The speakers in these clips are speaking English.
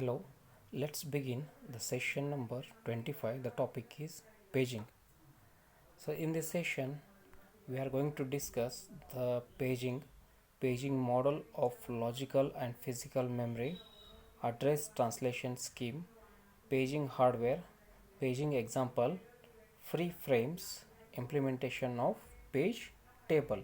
Hello, let's begin the session number 25. The topic is paging. So, in this session, we are going to discuss the paging model of logical and physical memory, address translation scheme, paging hardware, paging example, free frames, implementation of page table.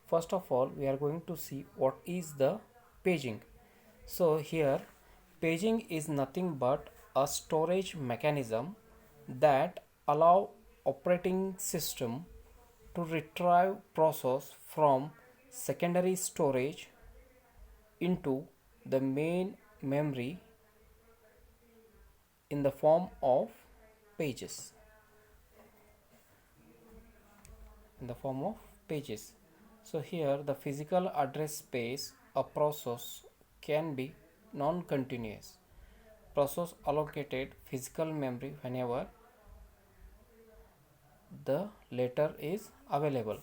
First of all, we are going to see what is the paging. So here paging is nothing but a storage mechanism that allow operating system to retrieve process from secondary storage into the main memory in the form of pages in the form of pages. So here the physical address space a process can be non-continuous. Process allocated physical memory whenever the latter is available.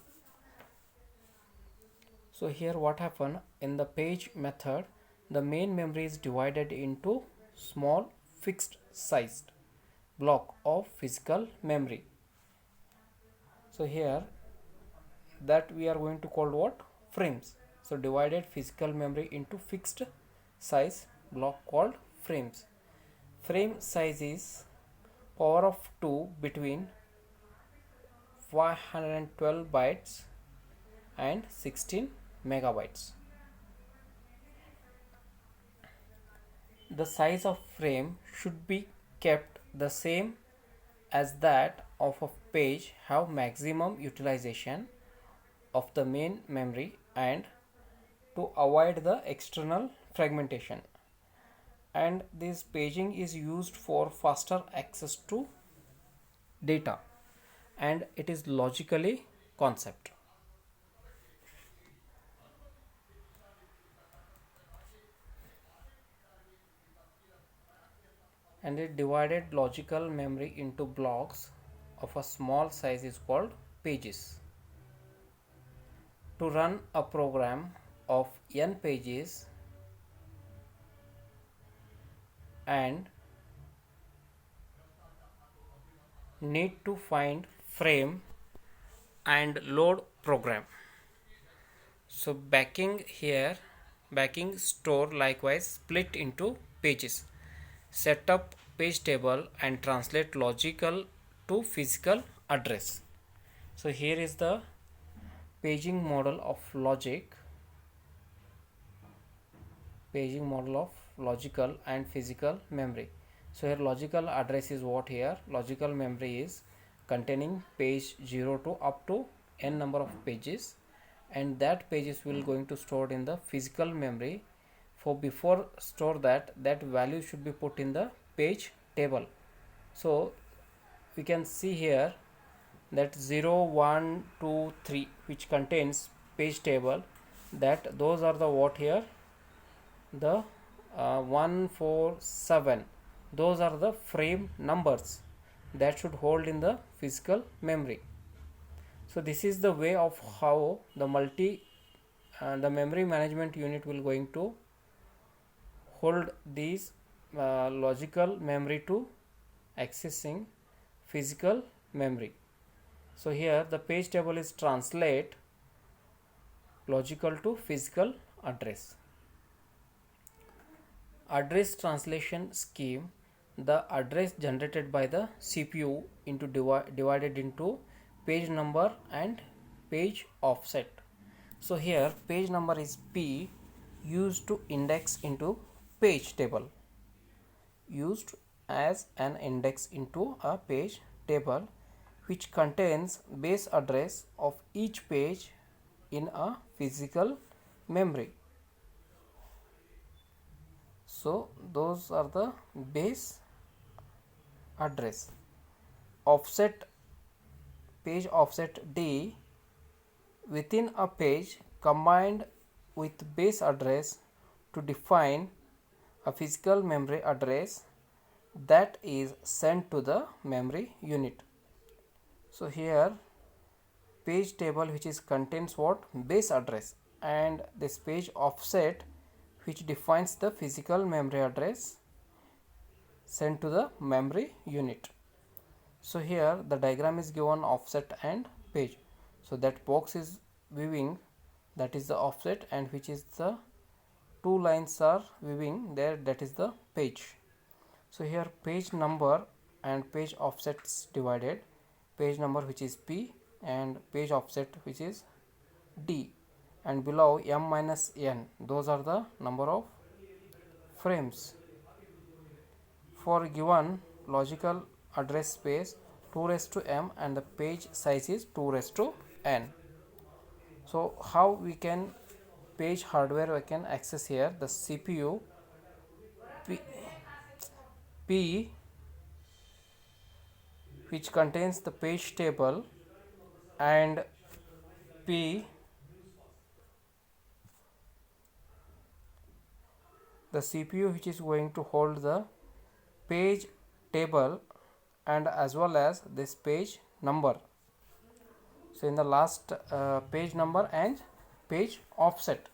So here what happened in the page method, the main memory is divided into small fixed sized block of physical memory. So here that we are going to call what? Frames. So divided physical memory into fixed size block called frames. Frame size is power of 2 between 512 bytes and 16 megabytes. The size of frame should be kept the same as that of a page, have maximum utilization of the main memory and to avoid the external fragmentation. And this paging is used for faster access to data and it is logically concept. And it divided logical memory into blocks of a small size is called pages. To run a program of n pages and need to find frame and load program. So backing store likewise split into pages, set up page table and translate logical to physical address. So here is the paging model of logical and physical memory. So here logical address is what here logical memory is containing page 0 to up to n number of pages, and that pages will going to stored in the physical memory. For before store that value should be put in the page table. So we can see here that 0 1 2 3 which contains page table, that those are the what here the 1 4 7, those are the frame numbers that should hold in the physical memory. So this is the way of how the the memory management unit will going to hold these logical memory to accessing physical memory. So here the page table is translate logical to physical address. Address translation scheme, the address generated by the CPU into divided into page number and page offset. So here page number is P, used to index into page table, used as an index into a page table which contains base address of each page in a physical memory. So those are the base address. Offset, page offset D, within a page combined with base address to define a physical memory address that is sent to the memory unit. So here page table which is contains what base address, and this page offset which defines the physical memory address sent to the memory unit. So here the diagram is given offset and page. So that box is viewing, that is the offset, and which is the two lines are viewing there, that is the page. So here page number and page offsets divided, page number which is P and page offset which is D, and below m minus n, those are the number of frames. For given logical address space 2 raised to m and the page size is 2 raised to n. So how we can page hardware we can access here? The CPU P which contains the page table, and P the CPU which is going to hold the page table and as well as this page number. So in the last page number and page offset,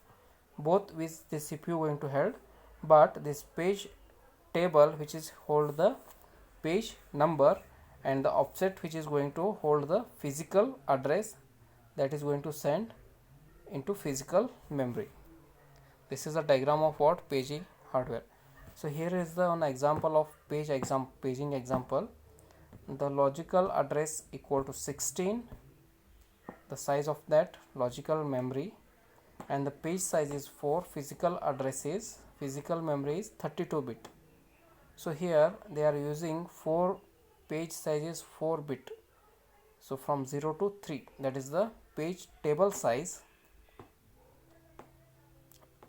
both with the CPU going to hold, but this page table which is hold the page number and the offset which is going to hold the physical address that is going to send into physical memory. This is a diagram of what paging hardware. So here is the one example of paging example. The logical address equal to 16, the size of that logical memory, and the page size is 4, physical memory is 32 bit. So here they are using 4 page size is 4 bit. So from 0 to 3, that is the page table size,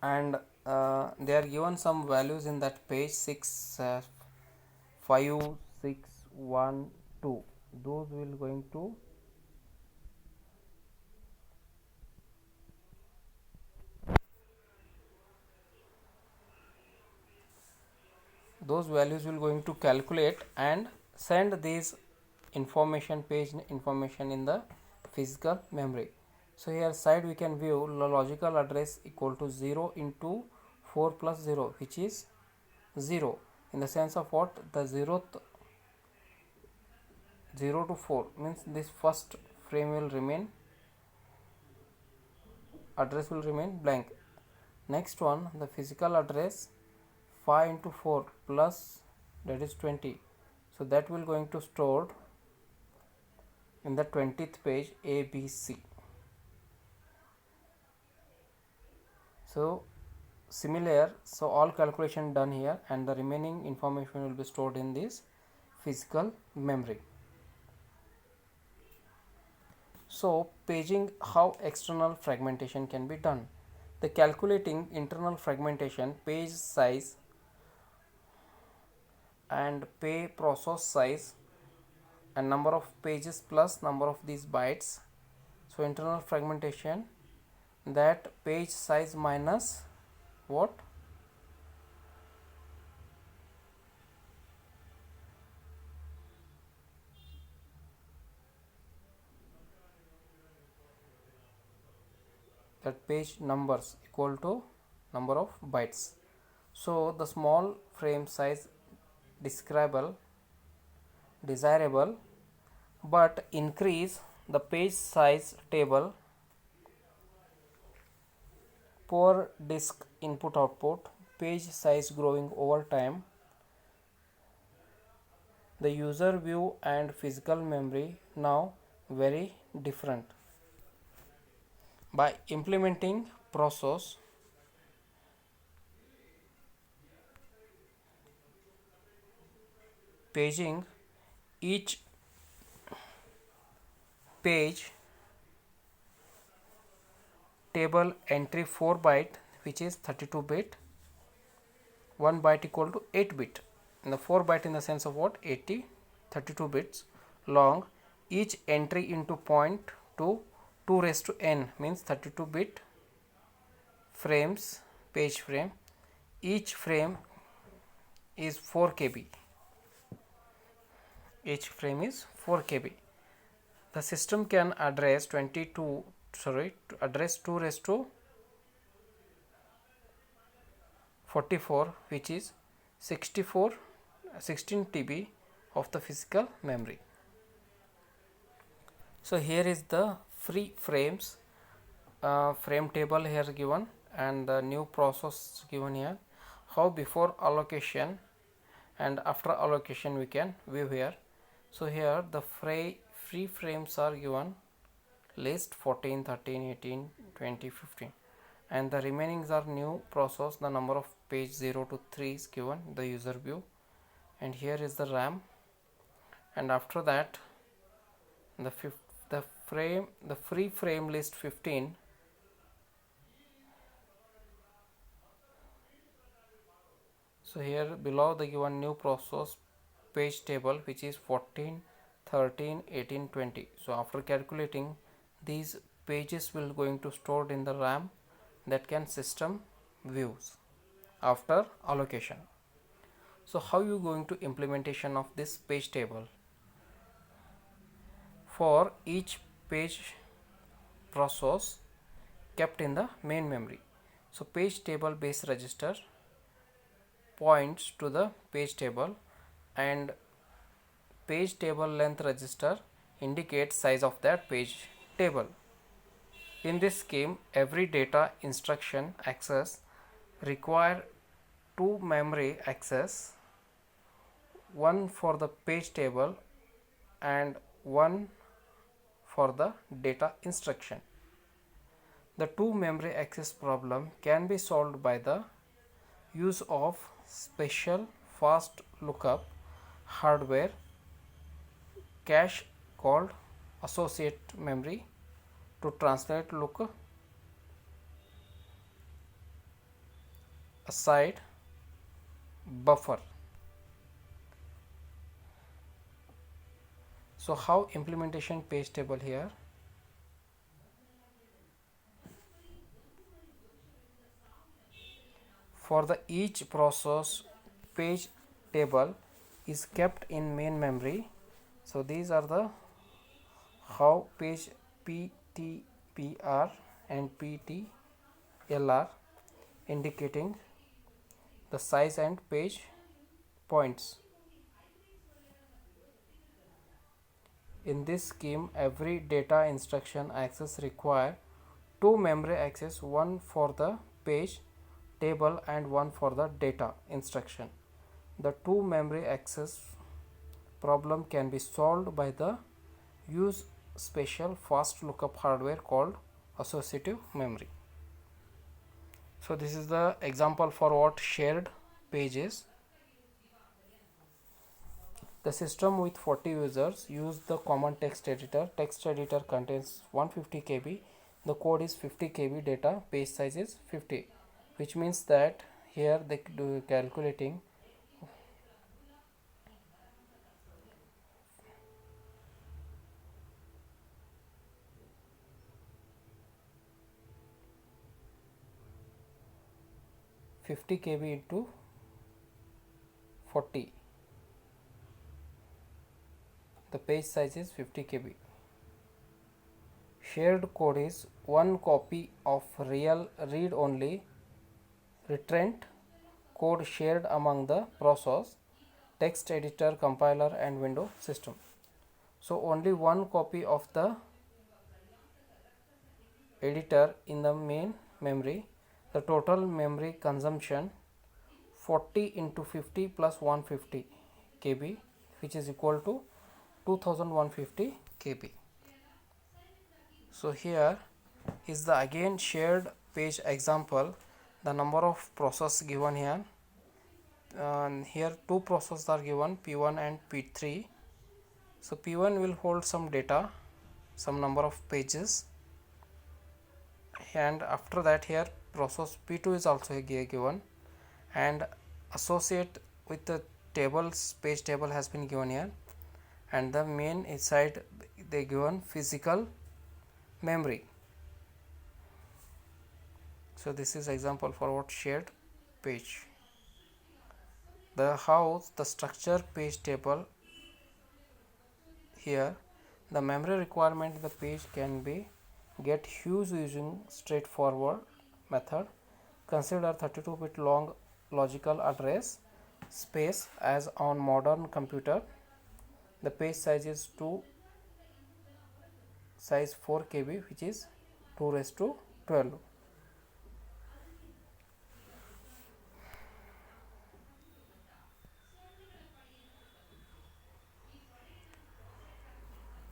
and they are given some values in that page 6, 5, 6, 1, 2. Those will going to those values will going to calculate and send these page information in the physical memory. So here side we can view the logical address equal to 0 into 4 plus 0, which is 0, in the sense of what? The 0 to 4 means this first frame will remain, address will remain blank. Next one, the physical address 5 into 4 plus, that is 20, so that will going to stored in the 20th page A, B, C. So similar, so all calculation done here and the remaining information will be stored in this physical memory. So paging, how external fragmentation can be done. The calculating internal fragmentation, page size and page process size and number of pages plus number of these bytes. So internal fragmentation, that page size minus what? That page numbers equal to number of bytes. So the small frame size desirable, but increase the page size table, poor disk input output, page size growing over time, the user view and physical memory now very different. By implementing process, paging, each page table entry 4 byte which is 32 bit, 1 byte equal to 8 bit, and the 4 byte in the sense of what? 32 bits long. Each entry into point to 2 raised to n means 32 bit frames, page frame. Each frame is 4 KB. Each frame is 4 KB. The system can address 2 raised to 44, which is 64 16 TB of the physical memory. So here is the free frames, frame table here given, and the new process given here, how before allocation and after allocation we can view here. So here the free frames are given, list 14, 13, 18, 20, 15, and the remaining are new process. The number of page 0 to 3 is given, the user view, and here is the RAM. And after that the free frame list 15. So here below the given new process page table, which is 14, 13, 18, 20. So after calculating, these pages will going to stored in the RAM that can system views after allocation. So how you going to implementation of this page table? For each page process kept in the main memory. So page table base register points to the page table, and page table length register indicates size of that page table. In this scheme, every data instruction access require two memory access, one for the page table and one for the data instruction. The two memory access problem can be solved by the use of special fast lookup hardware cache called associate memory to translate look aside buffer. So how implementation page table here? For the each process page table is kept in main memory. So these are the how page PTPR and PTLR indicating the size and page points. In this scheme, every data instruction access require two memory access, one for the page table and one for the data instruction. The two memory access problem can be solved by the use special fast lookup hardware called associative memory. So this is the example for what shared pages. The system with 40 users use the common text editor. Text editor contains 150 KB. The code is 50 KB. Data page size is 50, which means that here they do calculating (50 KB into 40). The page size is 50 KB. Shared code is one copy of real read-only retrent code shared among the process, text editor, compiler and window system. So only one copy of the editor in the main memory. The total memory consumption 40 into 50 plus 150 KB, which is equal to 2150 KB. So here is the again shared page example. The number of process given here, and here two processes are given, P1 and P3. So P1 will hold some data, some number of pages, and after that here process P2 is also given, and associate with the tables page table has been given here, and the main inside they given physical memory. So this is example for what shared page. The house, the structure page table here, the memory requirement the page can be get huge using straightforward method. Consider 32-bit long logical address space as on modern computer. The page size is 4 KB, which is 2 raised to 12.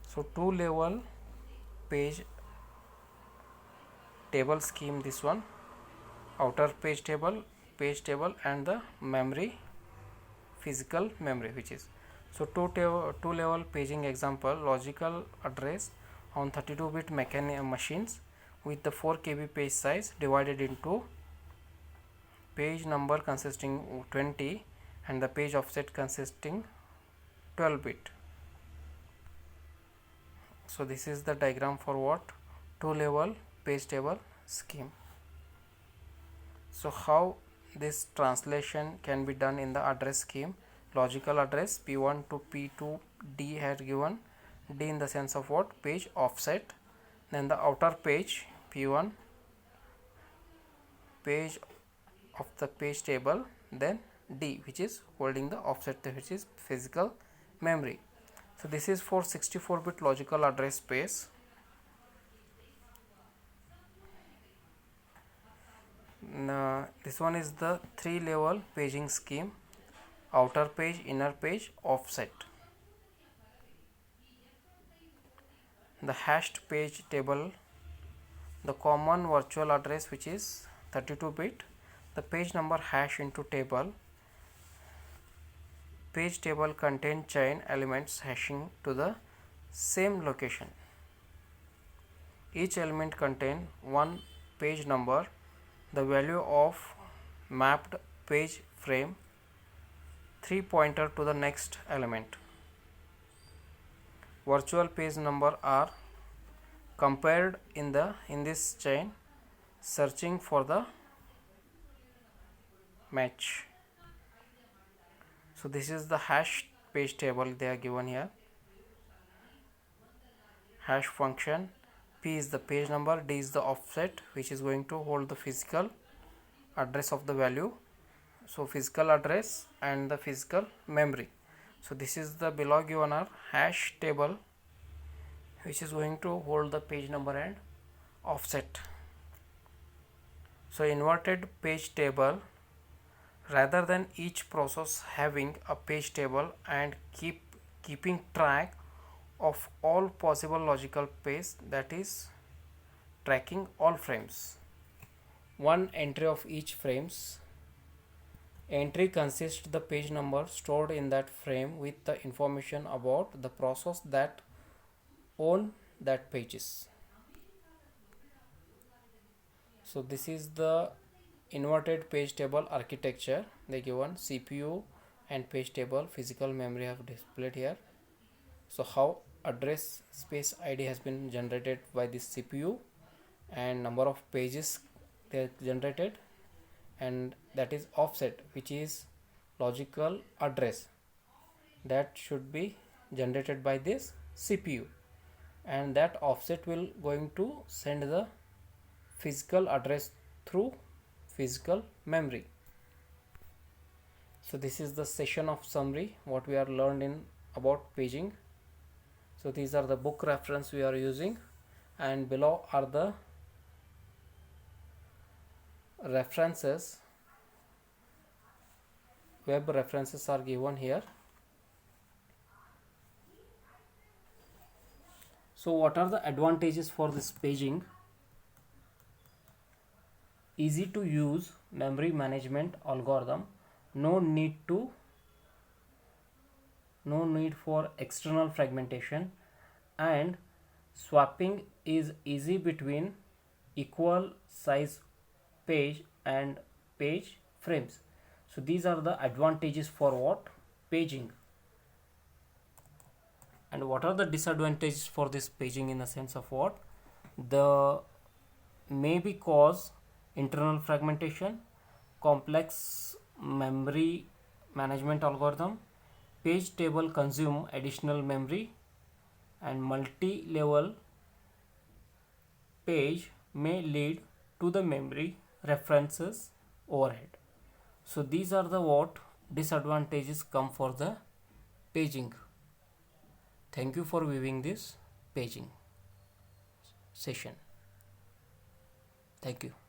So two level page table scheme, this one, outer page table, and the memory, physical memory, which is, so two level paging example, logical address on 32-bit machines with the 4 KB page size divided into page number consisting 20 and the page offset consisting 12-bit. So this is the diagram for what? Two level page table scheme. So how this translation can be done in the address scheme? Logical address P1 to P2 D had given, D in the sense of what? Page offset. Then the outer page P1, page of the page table, then D, which is holding the offset, which is physical memory. So this is for 64-bit logical address space. This one is the 3-level paging scheme, outer page, inner page, offset. The hashed page table, the common virtual address which is 32-bit, the page number hash into table. Page table contain chain elements hashing to the same location. Each element contain one page number, the value of mapped page frame, 3 pointer to the next element. Virtual page number are compared in this chain, searching for the match. So this is the hash page table they are given here. Hash function, P is the page number, D is the offset which is going to hold the physical address of the value. So physical address and the physical memory. So this is the below given are hash table which is going to hold the page number and offset. So inverted page table, rather than each process having a page table and keeping track of all possible logical page, that is tracking all frames. One entry of each frames. Entry consists the page number stored in that frame with the information about the process that own that pages. So this is the inverted page table architecture. They given CPU and page table physical memory have displayed here. So how address space ID has been generated by this CPU and number of pages they are generated, and that is offset, which is logical address that should be generated by this CPU, and that offset will going to send the physical address through physical memory. So this is the session of summary what we are learned in about paging. So these are the book reference we are using, and below are the references, web references are given here. So what are the advantages for this paging? Easy to use memory management algorithm, no need for external fragmentation, and swapping is easy between equal size page and page frames. So these are the advantages for what? Paging. And what are the disadvantages for this paging in the sense of what? The maybe cause internal fragmentation, complex memory management algorithm, page table consume additional memory, and multi-level page may lead to the memory references overhead. So these are the what disadvantages come for the paging. Thank you for viewing this paging session. Thank you.